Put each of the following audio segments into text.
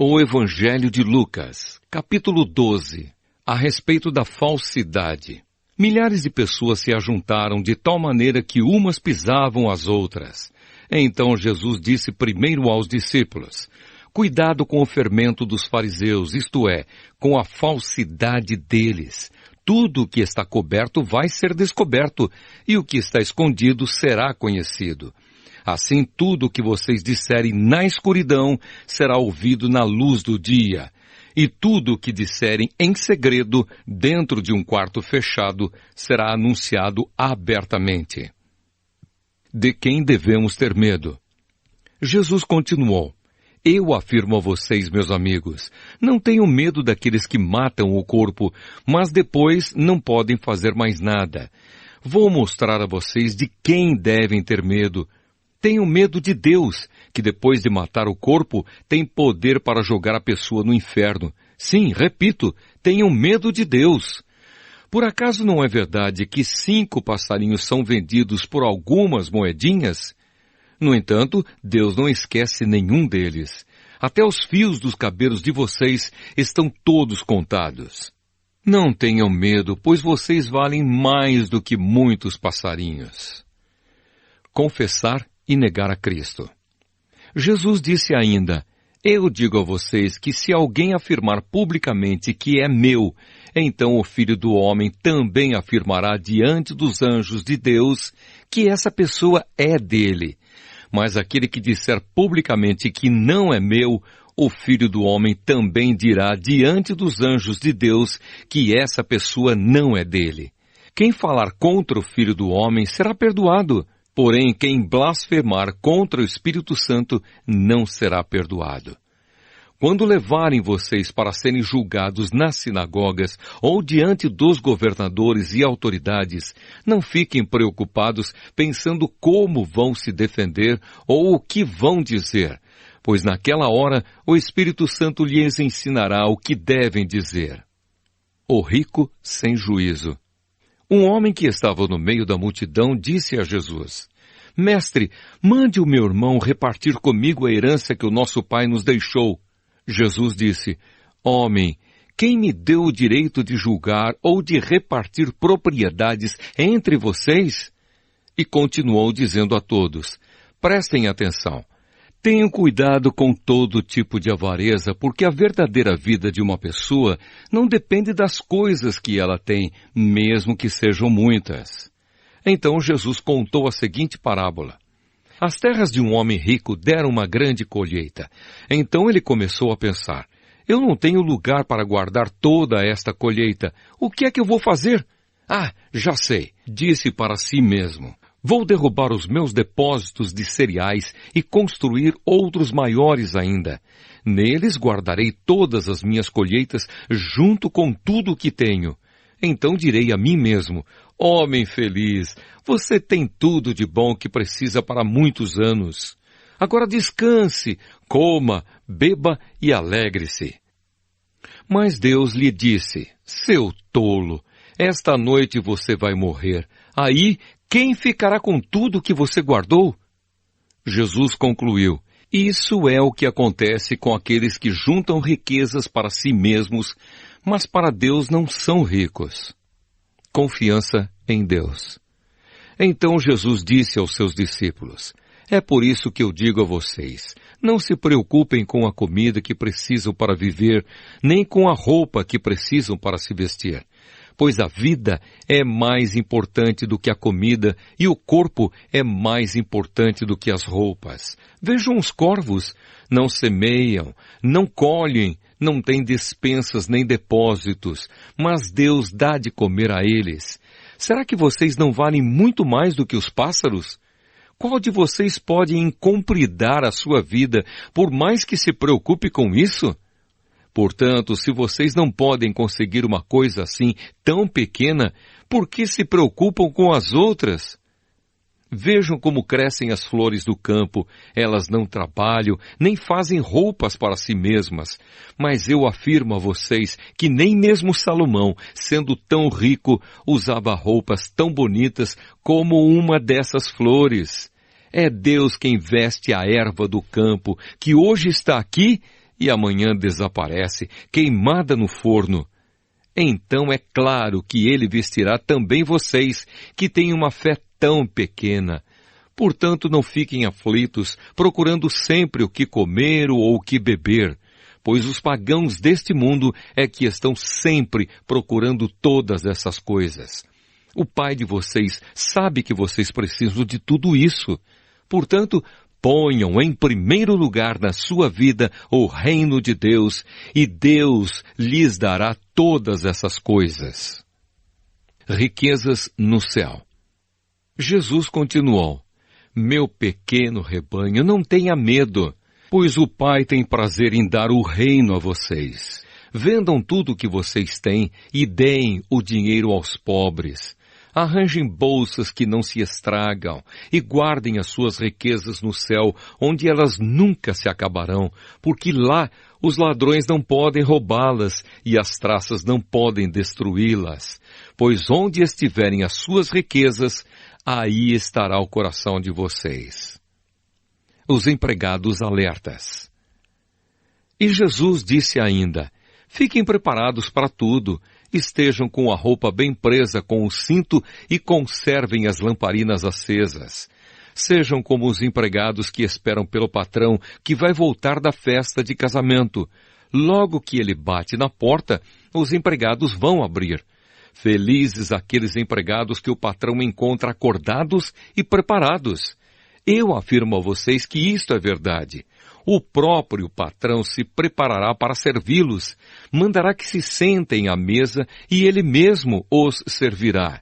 O Evangelho de Lucas, capítulo 12, a respeito da falsidade. Milhares de pessoas se ajuntaram de tal maneira que umas pisavam as outras. Então Jesus disse primeiro aos discípulos: cuidado com o fermento dos fariseus, isto é, com a falsidade deles. Tudo o que está coberto vai ser descoberto, e o que está escondido será conhecido. Assim, tudo o que vocês disserem na escuridão será ouvido na luz do dia. E tudo o que disserem em segredo, dentro de um quarto fechado, será anunciado abertamente. De quem devemos ter medo? Jesus continuou: eu afirmo a vocês, meus amigos, não tenham medo daqueles que matam o corpo, mas depois não podem fazer mais nada. Vou mostrar a vocês de quem devem ter medo. Tenham medo de Deus, que depois de matar o corpo, tem poder para jogar a pessoa no inferno. Sim, repito, tenham medo de Deus. Por acaso não é verdade que 5 passarinhos são vendidos por algumas moedinhas? No entanto, Deus não esquece nenhum deles. Até os fios dos cabelos de vocês estão todos contados. Não tenham medo, pois vocês valem mais do que muitos passarinhos. Confessar e negar a Cristo. Jesus disse ainda: eu digo a vocês que se alguém afirmar publicamente que é meu, então o Filho do Homem também afirmará diante dos anjos de Deus que essa pessoa é dele. Mas aquele que disser publicamente que não é meu, o Filho do Homem também dirá diante dos anjos de Deus que essa pessoa não é dele. Quem falar contra o Filho do Homem será perdoado. Porém, quem blasfemar contra o Espírito Santo não será perdoado. Quando levarem vocês para serem julgados nas sinagogas ou diante dos governadores e autoridades, não fiquem preocupados pensando como vão se defender ou o que vão dizer, pois naquela hora o Espírito Santo lhes ensinará o que devem dizer. O rico sem juízo. Um homem que estava no meio da multidão disse a Jesus: Mestre, mande o meu irmão repartir comigo a herança que o nosso pai nos deixou. Jesus disse: Homem, quem me deu o direito de julgar ou de repartir propriedades entre vocês? E continuou dizendo a todos: prestem atenção. Tenham cuidado com todo tipo de avareza, porque a verdadeira vida de uma pessoa não depende das coisas que ela tem, mesmo que sejam muitas. Então Jesus contou a seguinte parábola. As terras de um homem rico deram uma grande colheita. Então ele começou a pensar: eu não tenho lugar para guardar toda esta colheita. O que é que eu vou fazer? Ah, já sei, disse para si mesmo. Vou derrubar os meus depósitos de cereais e construir outros maiores ainda. Neles guardarei todas as minhas colheitas junto com tudo o que tenho. Então direi a mim mesmo: homem feliz, você tem tudo de bom que precisa para muitos anos. Agora descanse, coma, beba e alegre-se. Mas Deus lhe disse: seu tolo, esta noite você vai morrer. Aí, quem ficará com tudo que você guardou? Jesus concluiu: isso é o que acontece com aqueles que juntam riquezas para si mesmos, mas para Deus não são ricos. Confiança em Deus. Então Jesus disse aos seus discípulos: é por isso que eu digo a vocês, não se preocupem com a comida que precisam para viver, nem com a roupa que precisam para se vestir. Pois a vida é mais importante do que a comida e o corpo é mais importante do que as roupas. Vejam os corvos, não semeiam, não colhem, não têm despensas nem depósitos, mas Deus dá de comer a eles. Será que vocês não valem muito mais do que os pássaros? Qual de vocês pode encompridar a sua vida, por mais que se preocupe com isso? Portanto, se vocês não podem conseguir uma coisa assim tão pequena, por que se preocupam com as outras? Vejam como crescem as flores do campo. Elas não trabalham, nem fazem roupas para si mesmas. Mas eu afirmo a vocês que nem mesmo Salomão, sendo tão rico, usava roupas tão bonitas como uma dessas flores. É Deus quem veste a erva do campo, que hoje está aqui e amanhã desaparece, queimada no forno. Então é claro que ele vestirá também vocês, que têm uma fé tão pequena. Portanto, não fiquem aflitos, procurando sempre o que comer ou o que beber, pois os pagãos deste mundo é que estão sempre procurando todas essas coisas. O Pai de vocês sabe que vocês precisam de tudo isso. Portanto, ponham em primeiro lugar na sua vida o reino de Deus, e Deus lhes dará todas essas coisas. Riquezas no céu. Jesus continuou: meu pequeno rebanho, não tenha medo, pois o Pai tem prazer em dar o reino a vocês. Vendam tudo o que vocês têm e deem o dinheiro aos pobres. Arranjem bolsas que não se estragam e guardem as suas riquezas no céu, onde elas nunca se acabarão, porque lá os ladrões não podem roubá-las e as traças não podem destruí-las. Pois onde estiverem as suas riquezas, aí estará o coração de vocês. Os empregados alertas. E Jesus disse ainda: fiquem preparados para tudo. Estejam com a roupa bem presa com o cinto e conservem as lamparinas acesas. Sejam como os empregados que esperam pelo patrão que vai voltar da festa de casamento. Logo que ele bate na porta, os empregados vão abrir. Felizes aqueles empregados que o patrão encontra acordados e preparados. Eu afirmo a vocês que isto é verdade. O próprio patrão se preparará para servi-los, mandará que se sentem à mesa e ele mesmo os servirá.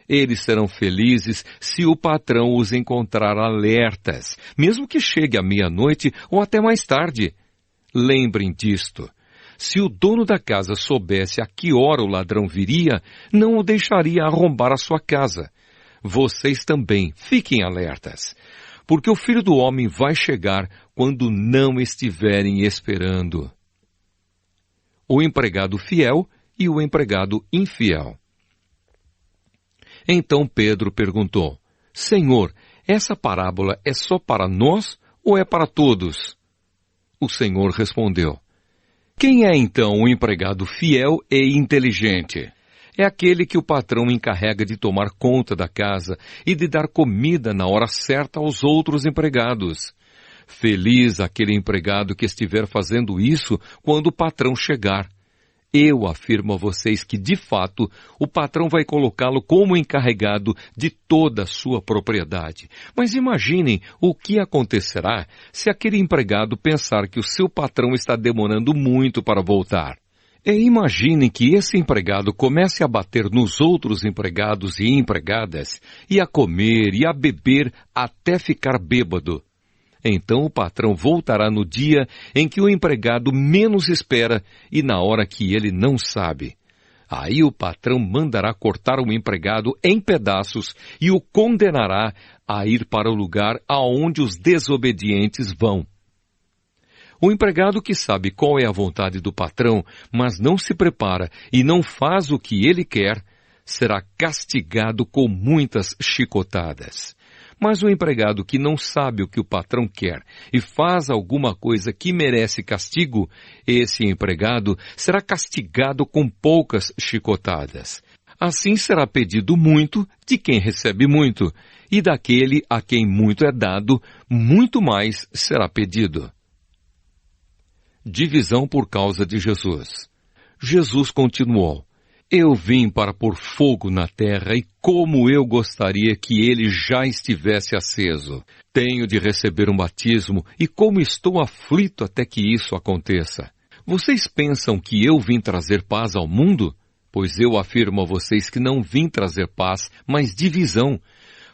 Eles serão felizes se o patrão os encontrar alertas, mesmo que chegue à meia-noite ou até mais tarde. Lembrem disto. Se o dono da casa soubesse a que hora o ladrão viria, não o deixaria arrombar a sua casa. Vocês também fiquem alertas, porque o Filho do Homem vai chegar quando não estiverem esperando. O empregado fiel e o empregado infiel. Então Pedro perguntou: Senhor, essa parábola é só para nós ou é para todos? O Senhor respondeu: quem é então o empregado fiel e inteligente? É aquele que o patrão encarrega de tomar conta da casa e de dar comida na hora certa aos outros empregados. Feliz aquele empregado que estiver fazendo isso quando o patrão chegar. Eu afirmo a vocês que, de fato, o patrão vai colocá-lo como encarregado de toda a sua propriedade. Mas imaginem o que acontecerá se aquele empregado pensar que o seu patrão está demorando muito para voltar. E imaginem que esse empregado comece a bater nos outros empregados e empregadas, e a comer e a beber até ficar bêbado. Então o patrão voltará no dia em que o empregado menos espera e na hora que ele não sabe. Aí o patrão mandará cortar o empregado em pedaços e o condenará a ir para o lugar aonde os desobedientes vão. O empregado que sabe qual é a vontade do patrão, mas não se prepara e não faz o que ele quer, será castigado com muitas chicotadas. Mas o empregado que não sabe o que o patrão quer e faz alguma coisa que merece castigo, esse empregado será castigado com poucas chicotadas. Assim será pedido muito de quem recebe muito, e daquele a quem muito é dado, muito mais será pedido. Divisão por causa de Jesus. Jesus continuou: eu vim para pôr fogo na terra e como eu gostaria que ele já estivesse aceso. Tenho de receber um batismo e como estou aflito até que isso aconteça. Vocês pensam que eu vim trazer paz ao mundo? Pois eu afirmo a vocês que não vim trazer paz, mas divisão.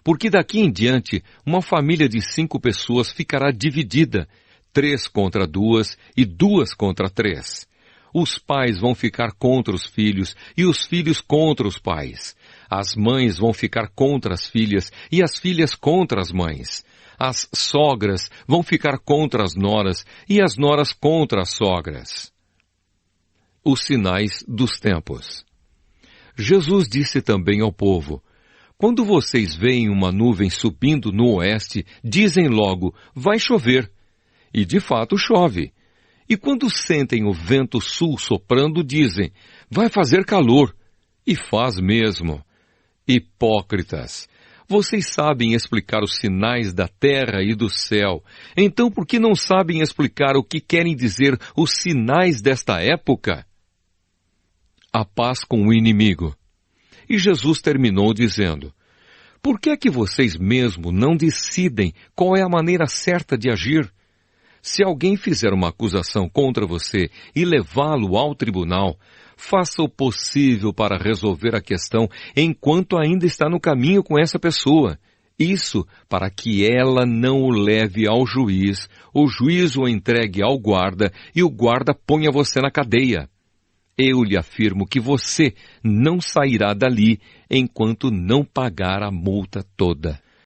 Porque daqui em diante, uma família de 5 pessoas ficará dividida, 3 contra 2 e 2 contra 3. Os pais vão ficar contra os filhos e os filhos contra os pais. As mães vão ficar contra as filhas e as filhas contra as mães. As sogras vão ficar contra as noras e as noras contra as sogras. Os sinais dos tempos. Jesus disse também ao povo: quando vocês veem uma nuvem subindo no oeste, dizem logo: vai chover. E de fato chove. E quando sentem o vento sul soprando, dizem, vai fazer calor. E faz mesmo. Hipócritas! Vocês sabem explicar os sinais da terra e do céu. Então por que não sabem explicar o que querem dizer os sinais desta época? A paz com o inimigo. E Jesus terminou dizendo, por que é que vocês mesmo não decidem qual é a maneira certa de agir? Se alguém fizer uma acusação contra você e levá-lo ao tribunal, faça o possível para resolver a questão enquanto ainda está no caminho com essa pessoa. Isso para que ela não o leve ao juiz, o juiz o entregue ao guarda e o guarda ponha você na cadeia. Eu lhe afirmo que você não sairá dali enquanto não pagar a multa toda.